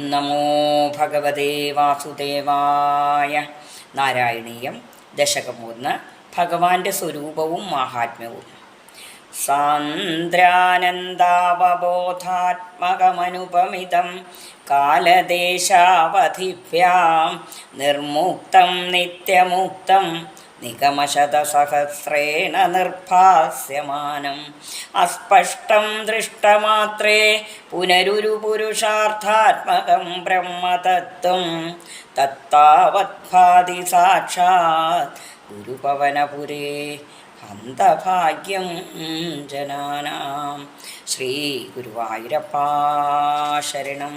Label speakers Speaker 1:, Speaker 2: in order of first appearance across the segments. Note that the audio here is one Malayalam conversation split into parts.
Speaker 1: നമോ ഭഗവതേ വാസുദേവായ. നാരായണീയം ദശകം 1. ഭഗവാന്റെ സ്വരൂപവും മാഹാത്മ്യവും. സാന്ദ്രാനന്ദാവബോധാത്മകമനുപമിതം കാലദേശാവധിഭ്യാം നിർമുക്തം നിത്യമുക്തം നിഗമശതസഹസ്രേണ നിർഭാസ്യമാനം അസ്പഷ്ടം ദൃഷ്ടമാത്രേ പുനരുരു പുരുഷാർത്ഥാത്മകം ബ്രഹ്മതത്വം തത്താവത്ഭാതി സാക്ഷാത് ഗുരുപവനപുരേ ഹന്തഭാഗ്യം ജനാനാം. ശ്രീ ഗുരുവായൂരപ്പാ ശരണം.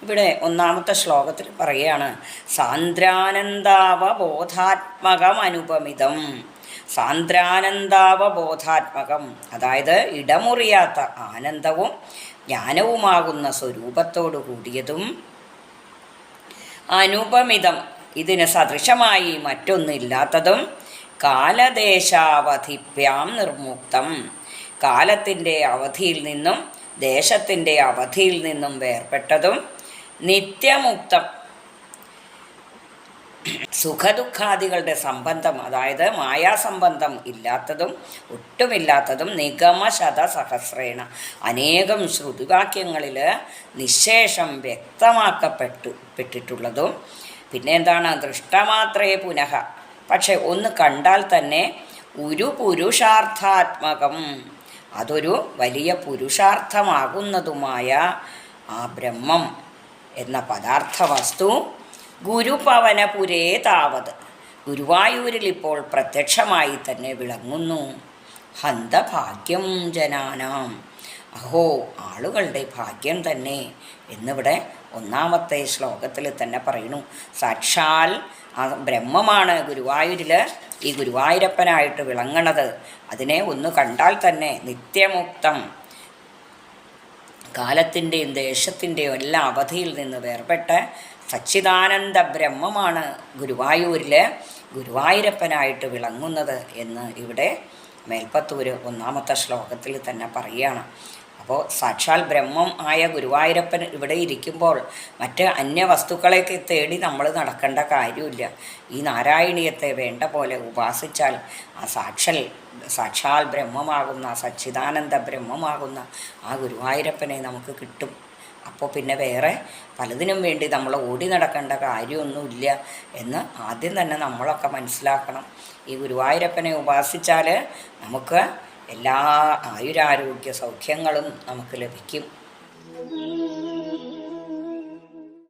Speaker 1: ഇവിടെ 1-ാമത്തെ ശ്ലോകത്തിൽ പറയുകയാണ്, സാന്ദ്രാനന്ദാവബോധാത്മകമനുപമിതം. സാന്ദ്രാനന്ദാവബോധാത്മകം, അതായത് ഇടമുറിയാത്ത ആനന്ദവും ജ്ഞാനവുമാകുന്ന സ്വരൂപത്തോടു കൂടിയതും, അനുപമിതം, ഇതിന് സദൃശമായി മറ്റൊന്നില്ലാത്തതും, കാലദേശാവധിഭ്യാം നിർമുക്തം, കാലത്തിൻ്റെ അവധിയിൽ നിന്നും ദേശത്തിൻ്റെ അവധിയിൽ നിന്നും വേർപെട്ടതും, നിത്യമുക്തം, സുഖദുഃഖാദികളുടെ സംബന്ധം, അതായത് മായാസംബന്ധം ഇല്ലാത്തതും ഒട്ടുമില്ലാത്തതും, നിഗമശതസഹസ്രേണ, അനേകം ശ്രുതിവാക്യങ്ങളിൽ നിശേഷം വ്യക്തമാക്കപ്പെട്ടിട്ടുള്ളതും, പിന്നെ എന്താണ്, ദൃഷ്ടമാത്രേ പുനഃ, പക്ഷെ ഒന്ന് കണ്ടാൽ തന്നെ ഒരു പുരുഷാർത്ഥാത്മകം, അതൊരു വലിയ പുരുഷാർത്ഥമാകുന്നതുമായ ആ ബ്രഹ്മം എന്ന പദാർത്ഥ വസ്തു ഗുരുപവനപുരേ താവത്, ഗുരുവായൂരിൽ ഇപ്പോൾ പ്രത്യക്ഷമായി തന്നെ വിളങ്ങുന്നു. ഹന്തഭാഗ്യം ജനാനാം, അഹോ ആളുകളുടെ ഭാഗ്യം തന്നെ എന്നിവിടെ 1-ാമത്തെ ശ്ലോകത്തിൽ തന്നെ പറയുന്നു. സാക്ഷാൽ ആ ബ്രഹ്മമാണ് ഗുരുവായൂരിൽ ഈ ഗുരുവായൂരപ്പനായിട്ട് വിളങ്ങണത്. അതിനെ ഒന്ന് കണ്ടാൽ തന്നെ നിത്യമുക്തം, കാലത്തിൻ്റെയും ദേശത്തിൻ്റെയും എല്ലാ അവധിയിൽ നിന്ന് വേർപെട്ട് സച്ചിദാനന്ദ ബ്രഹ്മമാണ് ഗുരുവായൂരിൽ ഗുരുവായൂരപ്പനായിട്ട് വിളങ്ങുന്നത് എന്ന് ഇവിടെ മേൽപ്പത്തൂർ 1-ാമത്തെ ശ്ലോകത്തിൽ തന്നെ പറയുകയാണ്. അപ്പോൾ സാക്ഷാൽ ബ്രഹ്മം ആയ ഗുരുവായൂരപ്പൻ ഇവിടെ ഇരിക്കുമ്പോൾ മറ്റ് അന്യവസ്തുക്കളെയൊക്കെ തേടി നമ്മൾ നടക്കേണ്ട കാര്യമില്ല. ഈ നാരായണീയത്തെ വേണ്ട പോലെ ഉപാസിച്ചാൽ ആ സാക്ഷാൽ ബ്രഹ്മമാകുന്ന, സച്ചിദാനന്ദ ബ്രഹ്മമാകുന്ന ആ ഗുരുവായൂരപ്പനെ നമുക്ക് കിട്ടും. അപ്പോൾ പിന്നെ വേറെ പലതിനും വേണ്ടി നമ്മൾ ഓടി നടക്കേണ്ട കാര്യമൊന്നുമില്ല എന്ന് ആദ്യം തന്നെ നമ്മളൊക്കെ മനസ്സിലാക്കണം. ഈ ഗുരുവായൂരപ്പനെ ഉപാസിച്ചാൽ നമുക്ക് എല്ലാ ആയുരാരോഗ്യ സൗഖ്യങ്ങളും നമുക്ക് ലഭിക്കും.